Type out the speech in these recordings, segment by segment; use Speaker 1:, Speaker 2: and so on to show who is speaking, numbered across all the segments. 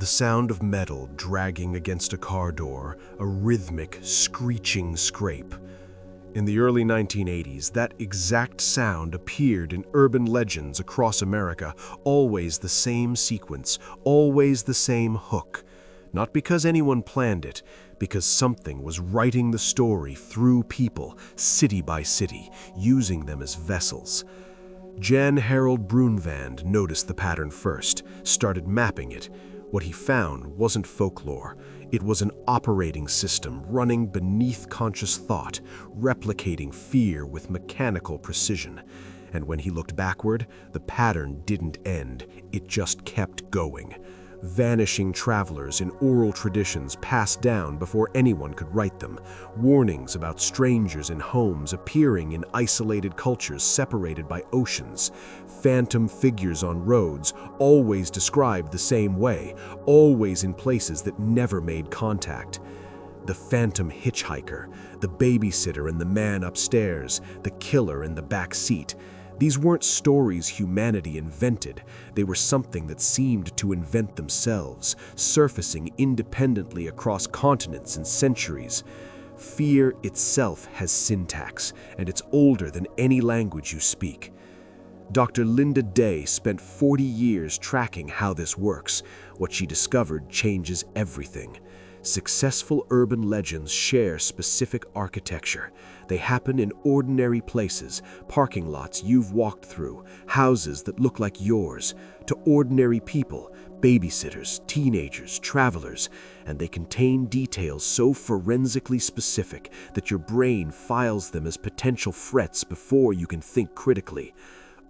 Speaker 1: The sound of metal dragging against a car door, a rhythmic, screeching scrape. In the early 1980s, that exact sound appeared in urban legends across America, always the same sequence, always the same hook. Not because anyone planned it, because something was writing the story through people, city by city, using them as vessels. Jan Harold Brunvand noticed the pattern first, started mapping it. What he found wasn't folklore. It was an operating system running beneath conscious thought, replicating fear with mechanical precision. And when he looked backward, the pattern didn't end. It just kept going. Vanishing travelers in oral traditions passed down before anyone could write them. Warnings about strangers in homes appearing in isolated cultures separated by oceans. Phantom figures on roads, always described the same way, always in places that never made contact. The phantom hitchhiker, the babysitter and the man upstairs, the killer in the back seat. These weren't stories humanity invented. They were something that seemed to invent themselves, surfacing independently across continents and centuries. Fear itself has syntax, and it's older than any language you speak. Dr. Linda Day spent 40 years tracking how this works. What she discovered changes everything. Successful urban legends share specific architecture. They happen in ordinary places, parking lots you've walked through, houses that look like yours, to ordinary people, babysitters, teenagers, travelers, and they contain details so forensically specific that your brain files them as potential threats before you can think critically.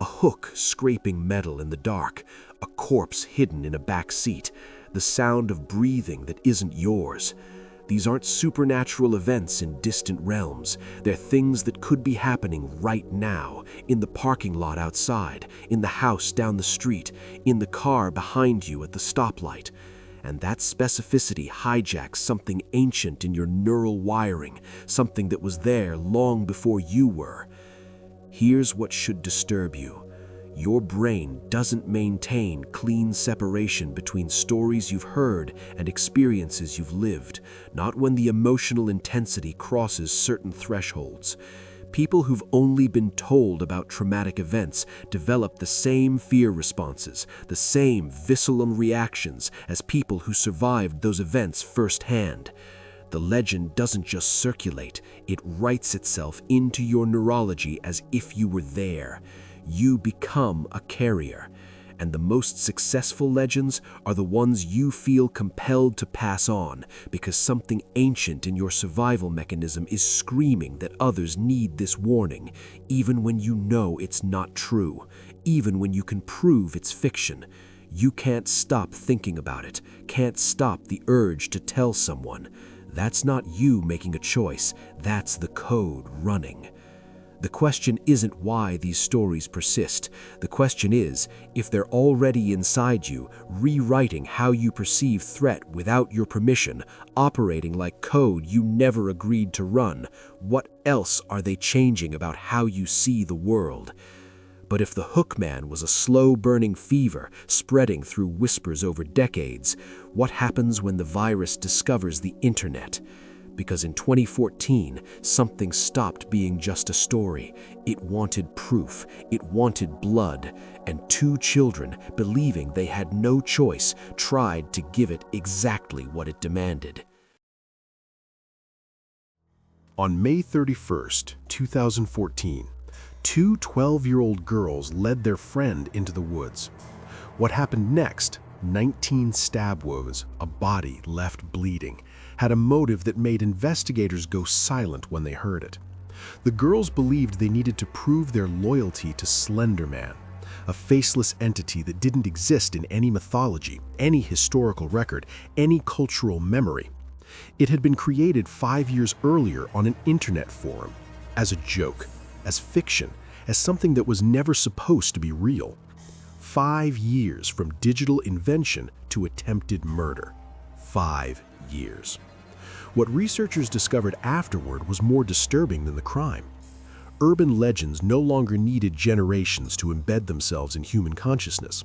Speaker 1: A hook scraping metal in the dark, a corpse hidden in a back seat, the sound of breathing that isn't yours. These aren't supernatural events in distant realms. They're things that could be happening right now, in the parking lot outside, in the house down the street, in the car behind you at the stoplight. And that specificity hijacks something ancient in your neural wiring, something that was there long before you were. Here's what should disturb you. Your brain doesn't maintain clean separation between stories you've heard and experiences you've lived, not when the emotional intensity crosses certain thresholds. People who've only been told about traumatic events develop the same fear responses, the same visceral reactions as people who survived those events firsthand. The legend doesn't just circulate, it writes itself into your neurology as if you were there. You become a carrier, and the most successful legends are the ones you feel compelled to pass on because something ancient in your survival mechanism is screaming that others need this warning, even when you know it's not true, even when you can prove it's fiction. You can't stop thinking about it, can't stop the urge to tell someone. That's not you making a choice, that's the code running. The question isn't why these stories persist. The question is, if they're already inside you, rewriting how you perceive threat without your permission, operating like code you never agreed to run, what else are they changing about how you see the world? But if the Hookman was a slow-burning fever spreading through whispers over decades, what happens when the virus discovers the internet? Because in 2014, something stopped being just a story. It wanted proof, it wanted blood, and 2 children, believing they had no choice, tried to give it exactly what it demanded.
Speaker 2: On May 31st, 2014, 2 12-year-old girls led their friend into the woods. What happened next? 19 stab wounds, a body left bleeding, had a motive that made investigators go silent when they heard it. The girls believed they needed to prove their loyalty to Slender Man, a faceless entity that didn't exist in any mythology, any historical record, any cultural memory. It had been created 5 years earlier on an internet forum, as a joke, as fiction, as something that was never supposed to be real. 5 years from digital invention to attempted murder. 5 years. What researchers discovered afterward was more disturbing than the crime. Urban legends no longer needed generations to embed themselves in human consciousness.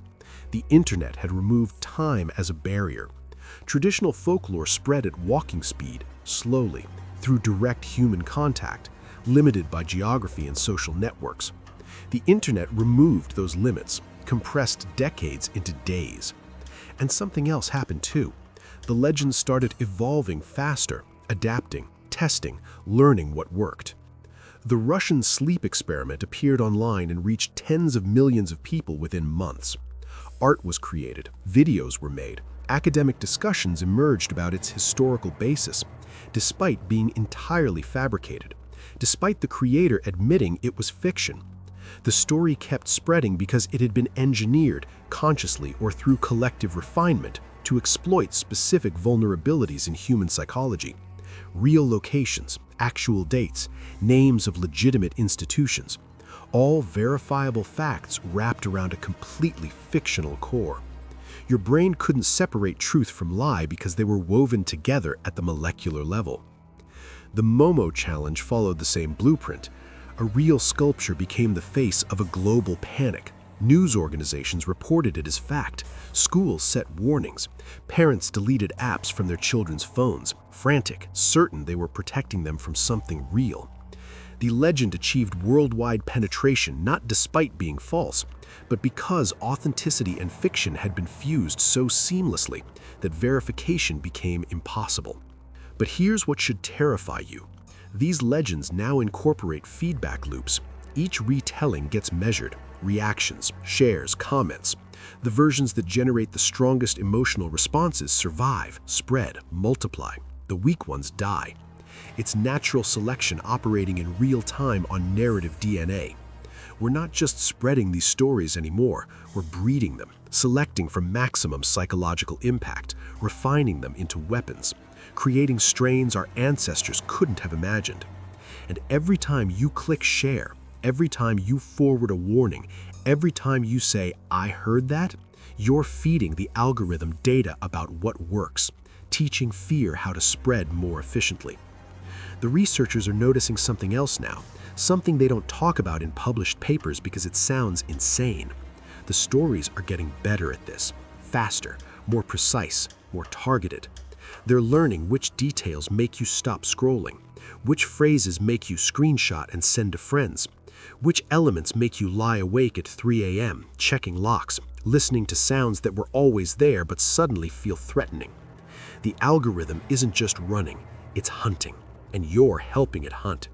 Speaker 2: The internet had removed time as a barrier. Traditional folklore spread at walking speed, slowly, through direct human contact, limited by geography and social networks. The internet removed those limits, compressed decades into days. And something else happened too. The legends started evolving faster, adapting, testing, learning what worked. The Russian sleep experiment appeared online and reached tens of millions of people within months. Art was created, videos were made, academic discussions emerged about its historical basis, despite being entirely fabricated, despite the creator admitting it was fiction. The story kept spreading because it had been engineered, consciously or through collective refinement, to exploit specific vulnerabilities in human psychology. Real locations, actual dates, names of legitimate institutions, all verifiable facts wrapped around a completely fictional core. Your brain couldn't separate truth from lie because they were woven together at the molecular level. The Momo challenge followed the same blueprint. A real sculpture became the face of a global panic. News organizations reported it as fact. Schools set warnings. Parents deleted apps from their children's phones, frantic, certain they were protecting them from something real. The legend achieved worldwide penetration not despite being false, but because authenticity and fiction had been fused so seamlessly that verification became impossible. But here's what should terrify you. These legends now incorporate feedback loops. Each retelling gets measured. Reactions, shares, comments. The versions that generate the strongest emotional responses survive, spread, multiply. The weak ones die. It's natural selection operating in real time on narrative DNA. We're not just spreading these stories anymore, we're breeding them, selecting for maximum psychological impact, refining them into weapons, creating strains our ancestors couldn't have imagined. And every time you click share, every time you forward a warning, every time you say, "I heard that," you're feeding the algorithm data about what works, teaching fear how to spread more efficiently. The researchers are noticing something else now, something they don't talk about in published papers because it sounds insane. The stories are getting better at this, faster, more precise, more targeted. They're learning which details make you stop scrolling, which phrases make you screenshot and send to friends, which elements make you lie awake at 3 a.m., checking locks, listening to sounds that were always there but suddenly feel threatening. The algorithm isn't just running, it's hunting, and you're helping it hunt.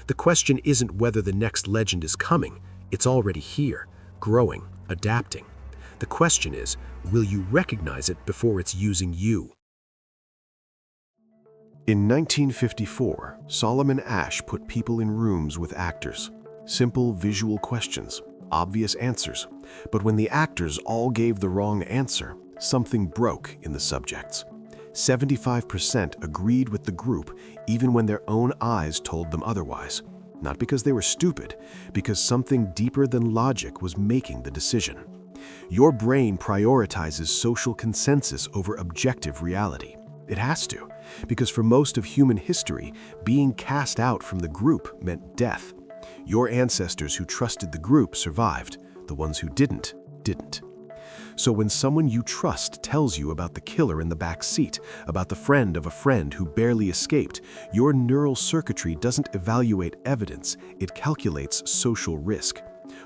Speaker 2: The question isn't whether the next legend is coming, it's already here, growing, adapting. The question is, will you recognize it before it's using you?
Speaker 1: In 1954, Solomon Asch put people in rooms with actors. Simple visual questions, obvious answers. But when the actors all gave the wrong answer, something broke in the subjects. 75% agreed with the group even when their own eyes told them otherwise. Not because they were stupid, because something deeper than logic was making the decision. Your brain prioritizes social consensus over objective reality. It has to, because for most of human history, being cast out from the group meant death. Your ancestors who trusted the group survived. The ones who didn't. So when someone you trust tells you about the killer in the back seat, about the friend of a friend who barely escaped, your neural circuitry doesn't evaluate evidence, it calculates social risk.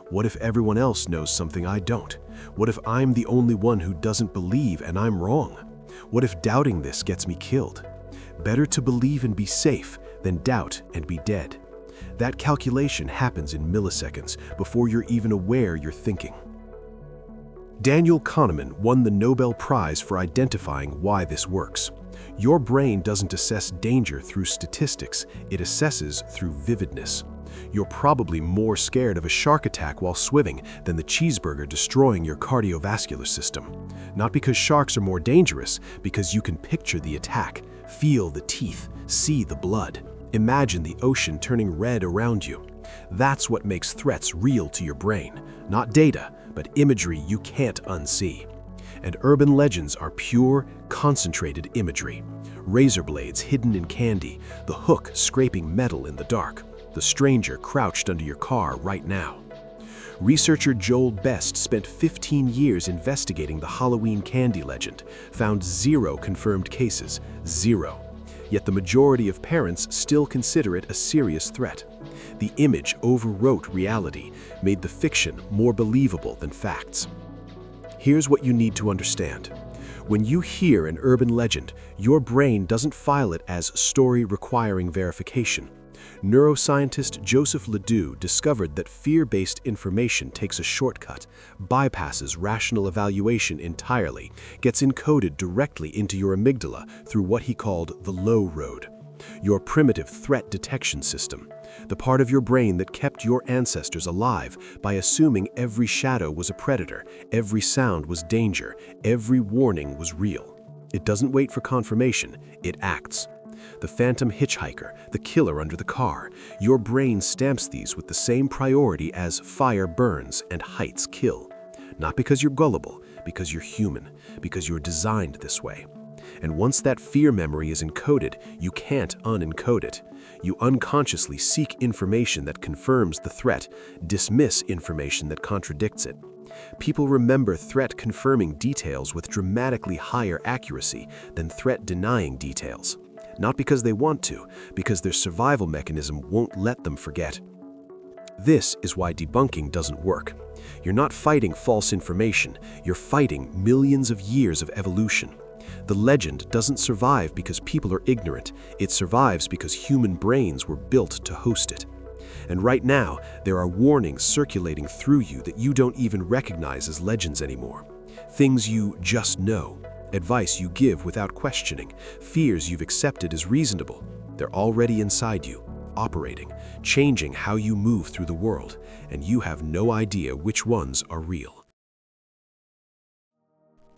Speaker 1: What if everyone else knows something I don't? What if I'm the only one who doesn't believe and I'm wrong? What if doubting this gets me killed? Better to believe and be safe than doubt and be dead. That calculation happens in milliseconds before you're even aware you're thinking. Daniel Kahneman won the Nobel Prize for identifying why this works. Your brain doesn't assess danger through statistics, it assesses through vividness. You're probably more scared of a shark attack while swimming than the cheeseburger destroying your cardiovascular system. Not because sharks are more dangerous, because you can picture the attack, feel the teeth, see the blood. Imagine the ocean turning red around you. That's what makes threats real to your brain, not data, but imagery you can't unsee. And urban legends are pure, concentrated imagery. Razor blades hidden in candy, the hook scraping metal in the dark, the stranger crouched under your car right now.
Speaker 2: Researcher Joel Best spent 15 years investigating the Halloween candy legend, found 0 confirmed cases, 0. Yet the majority of parents still consider it a serious threat. The image overwrote reality, made the fiction more believable than facts. Here's what you need to understand. When you hear an urban legend, your brain doesn't file it as story requiring verification. Neuroscientist Joseph Ledoux discovered that fear-based information takes a shortcut, bypasses rational evaluation entirely, gets encoded directly into your amygdala through what he called the low road, your primitive threat detection system, the part of your brain that kept your ancestors alive by assuming every shadow was a predator, every sound was danger, every warning was real. It doesn't wait for confirmation, it acts. The phantom hitchhiker, the killer under the car, your brain stamps these with the same priority as fire burns and heights kill. Not because you're gullible, because you're human, because you're designed this way. And once that fear memory is encoded, you can't unencode it. You unconsciously seek information that confirms the threat, dismiss information that contradicts it. People remember threat-confirming details with dramatically higher accuracy than threat-denying details. Not because they want to, because their survival mechanism won't let them forget. This is why debunking doesn't work. You're not fighting false information, you're fighting millions of years of evolution. The legend doesn't survive because people are ignorant, it survives because human brains were built to host it. And right now, there are warnings circulating through you that you don't even recognize as legends anymore. Things you just know. Advice you give without questioning, fears you've accepted as reasonable. They're already inside you, operating, changing how you move through the world, and you have no idea which ones are real.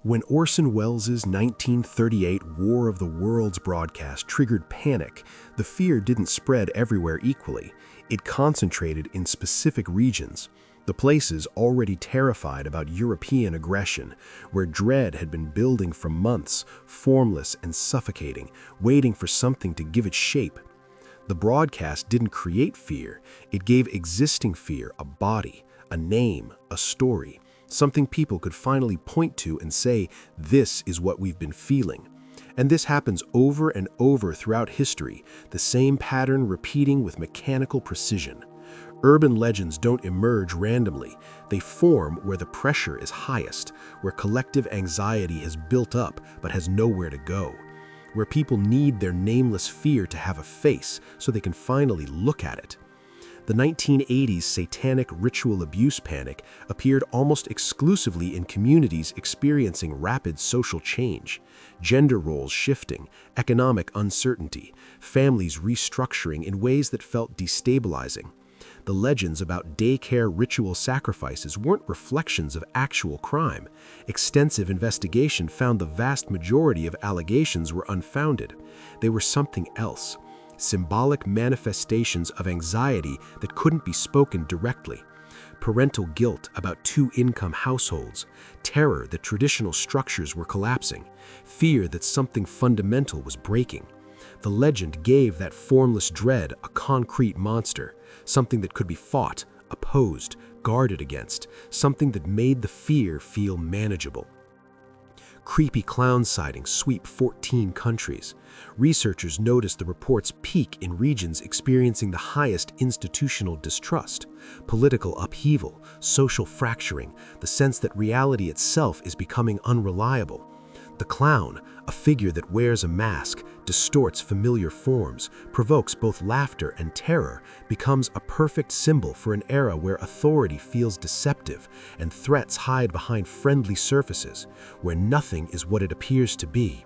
Speaker 2: When Orson Welles' 1938 War of the Worlds broadcast triggered panic, the fear didn't spread everywhere equally. It concentrated in specific regions. The places already terrified about European aggression, where dread had been building for months, formless and suffocating, waiting for something to give it shape. The broadcast didn't create fear, it gave existing fear a body, a name, a story, something people could finally point to and say, this is what we've been feeling. And this happens over and over throughout history, the same pattern repeating with mechanical precision. Urban legends don't emerge randomly. They form where the pressure is highest, where collective anxiety has built up but has nowhere to go, where people need their nameless fear to have a face so they can finally look at it. The 1980s satanic ritual abuse panic appeared almost exclusively in communities experiencing rapid social change, gender roles shifting, economic uncertainty, families restructuring in ways that felt destabilizing. The legends about daycare ritual sacrifices weren't reflections of actual crime. Extensive investigation found the vast majority of allegations were unfounded. They were something else, symbolic manifestations of anxiety that couldn't be spoken directly. Parental guilt about two-income households, terror that traditional structures were collapsing, fear that something fundamental was breaking. The legend gave that formless dread a concrete monster, something that could be fought, opposed, guarded against, something that made the fear feel manageable. Creepy clown sightings sweep 14 countries. Researchers noticed the reports peak in regions experiencing the highest institutional distrust, political upheaval, social fracturing, the sense that reality itself is becoming unreliable. The clown, a figure that wears a mask, distorts familiar forms, provokes both laughter and terror, becomes a perfect symbol for an era where authority feels deceptive and threats hide behind friendly surfaces, where nothing is what it appears to be.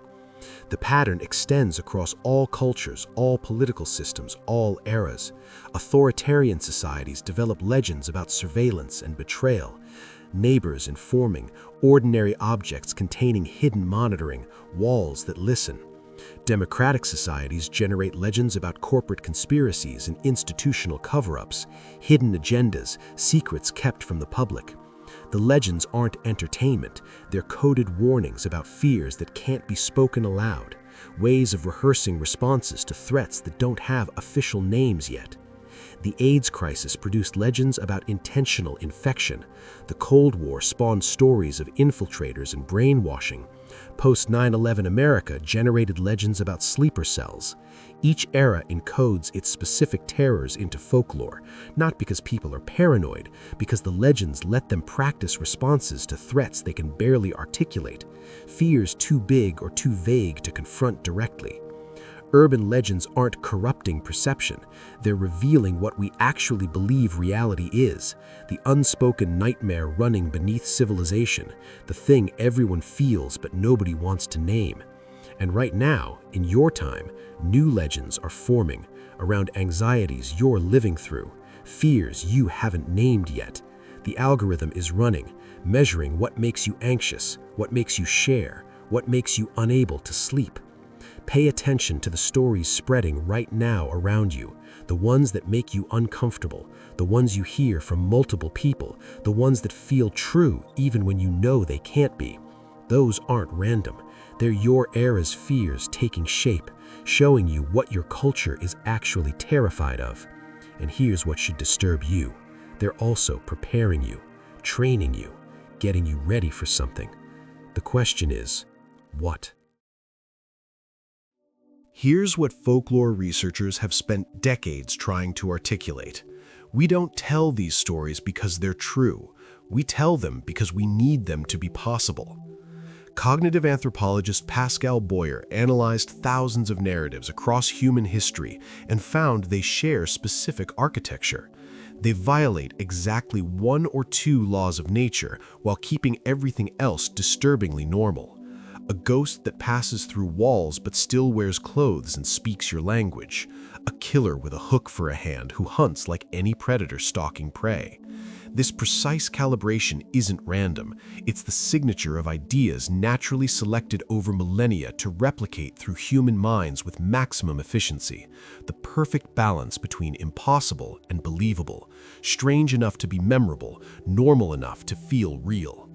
Speaker 2: The pattern extends across all cultures, all political systems, all eras. Authoritarian societies develop legends about surveillance and betrayal, neighbors informing, ordinary objects containing hidden monitoring, walls that listen. Democratic societies generate legends about corporate conspiracies and institutional cover-ups, hidden agendas, secrets kept from the public. The legends aren't entertainment, they're coded warnings about fears that can't be spoken aloud, ways of rehearsing responses to threats that don't have official names yet. The AIDS crisis produced legends about intentional infection. The Cold War spawned stories of infiltrators and brainwashing. Post 9/11 America generated legends about sleeper cells. Each era encodes its specific terrors into folklore, not because people are paranoid, because the legends let them practice responses to threats they can barely articulate, fears too big or too vague to confront directly. Urban legends aren't corrupting perception, they're revealing what we actually believe reality is, the unspoken nightmare running beneath civilization, the thing everyone feels but nobody wants to name. And right now, in your time, new legends are forming around anxieties you're living through, fears you haven't named yet. The algorithm is running, measuring what makes you anxious, what makes you share, what makes you unable to sleep. Pay attention to the stories spreading right now around you, the ones that make you uncomfortable, the ones you hear from multiple people, the ones that feel true even when you know they can't be. Those aren't random. They're your era's fears taking shape, showing you what your culture is actually terrified of. And here's what should disturb you. They're also preparing you, training you, getting you ready for something. The question is, what?
Speaker 1: Here's what folklore researchers have spent decades trying to articulate. We don't tell these stories because they're true. We tell them because we need them to be possible. Cognitive anthropologist Pascal Boyer analyzed thousands of narratives across human history and found they share specific architecture. They violate exactly one or two laws of nature while keeping everything else disturbingly normal. A ghost that passes through walls but still wears clothes and speaks your language. A killer with a hook for a hand who hunts like any predator stalking prey. This precise calibration isn't random. It's the signature of ideas naturally selected over millennia to replicate through human minds with maximum efficiency. The perfect balance between impossible and believable, strange enough to be memorable, normal enough to feel real.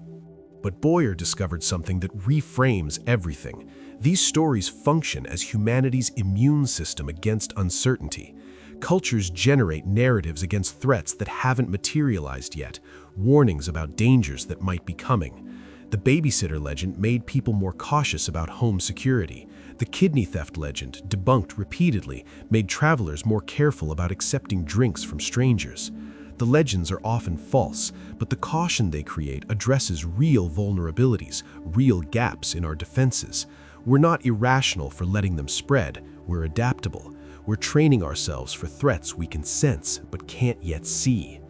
Speaker 1: But Boyer discovered something that reframes everything. These stories function as humanity's immune system against uncertainty. Cultures generate narratives against threats that haven't materialized yet, warnings about dangers that might be coming. The babysitter legend made people more cautious about home security. The kidney theft legend, debunked repeatedly, made travelers more careful about accepting drinks from strangers. The legends are often false, but the caution they create addresses real vulnerabilities, real gaps in our defenses. We're not irrational for letting them spread, we're adaptable. We're training ourselves for threats we can sense but can't yet see.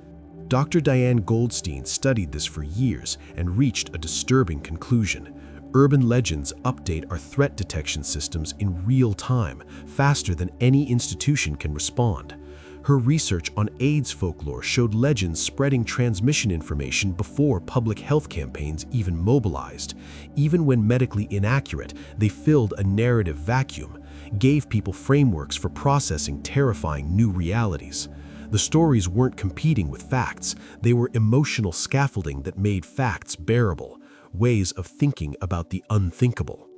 Speaker 1: Dr. Diane Goldstein studied this for years and reached a disturbing conclusion. Urban legends update our threat detection systems in real time, faster than any institution can respond. Her research on AIDS folklore showed legends spreading transmission information before public health campaigns even mobilized. Even when medically inaccurate, they filled a narrative vacuum, gave people frameworks for processing terrifying new realities. The stories weren't competing with facts, they were emotional scaffolding that made facts bearable, ways of thinking about the unthinkable.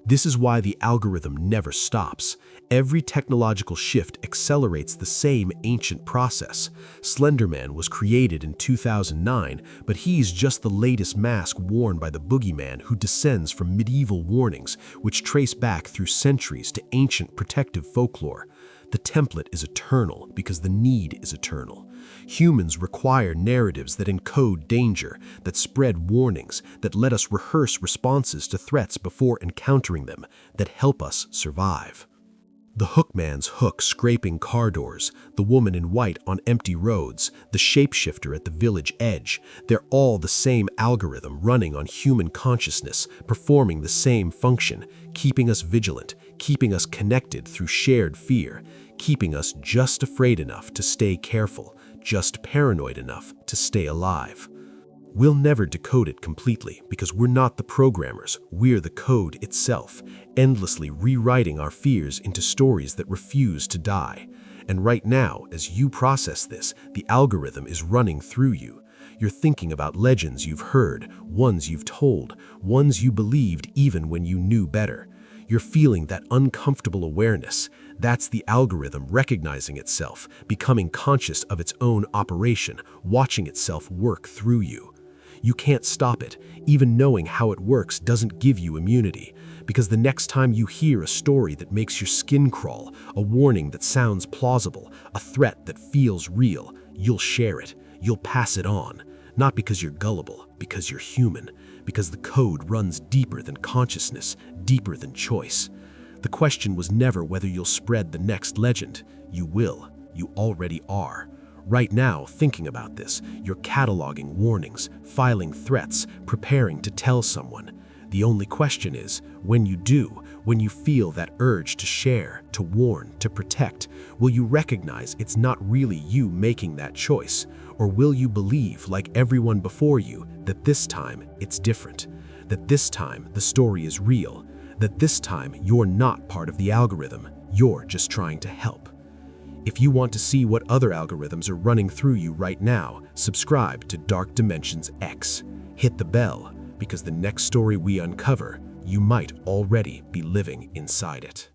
Speaker 1: This is why the algorithm never stops. Every technological shift accelerates the same ancient process. Slender Man was created in 2009, but he's just the latest mask worn by the boogeyman who descends from medieval warnings, which trace back through centuries to ancient protective folklore. The template is eternal because the need is eternal. Humans require narratives that encode danger, that spread warnings, that let us rehearse responses to threats before encountering them, that help us survive. The Hookman's hook scraping car doors, the woman in white on empty roads, the shapeshifter at the village edge, they're all the same algorithm running on human consciousness, performing the same function, keeping us vigilant, keeping us connected through shared fear, keeping us just afraid enough to stay careful, just paranoid enough to stay alive. We'll never decode it completely because we're not the programmers, we're the code itself, endlessly rewriting our fears into stories that refuse to die. And right now, as you process this, the algorithm is running through you. You're thinking about legends you've heard, ones you've told, ones you believed even when you knew better. You're feeling that uncomfortable awareness. That's the algorithm recognizing itself, becoming conscious of its own operation, watching itself work through you. You can't stop it. Even knowing how it works doesn't give you immunity, because the next time you hear a story that makes your skin crawl, a warning that sounds plausible, a threat that feels real, you'll share it. You'll pass it on. Not because you're gullible, because you're human, because the code runs deeper than consciousness, deeper than choice. The question was never whether you'll spread the next legend. You will. You already are. Right now, thinking about this, you're cataloging warnings, filing threats, preparing to tell someone. The only question is, when you do, when you feel that urge to share, to warn, to protect, will you recognize it's not really you making that choice? Or will you believe, like everyone before you, that this time it's different? That this time the story is real? That this time you're not part of the algorithm, you're just trying to help? If you want to see what other algorithms are running through you right now, subscribe to Dark Dimensions X. Hit the bell, because the next story we uncover, you might already be living inside it.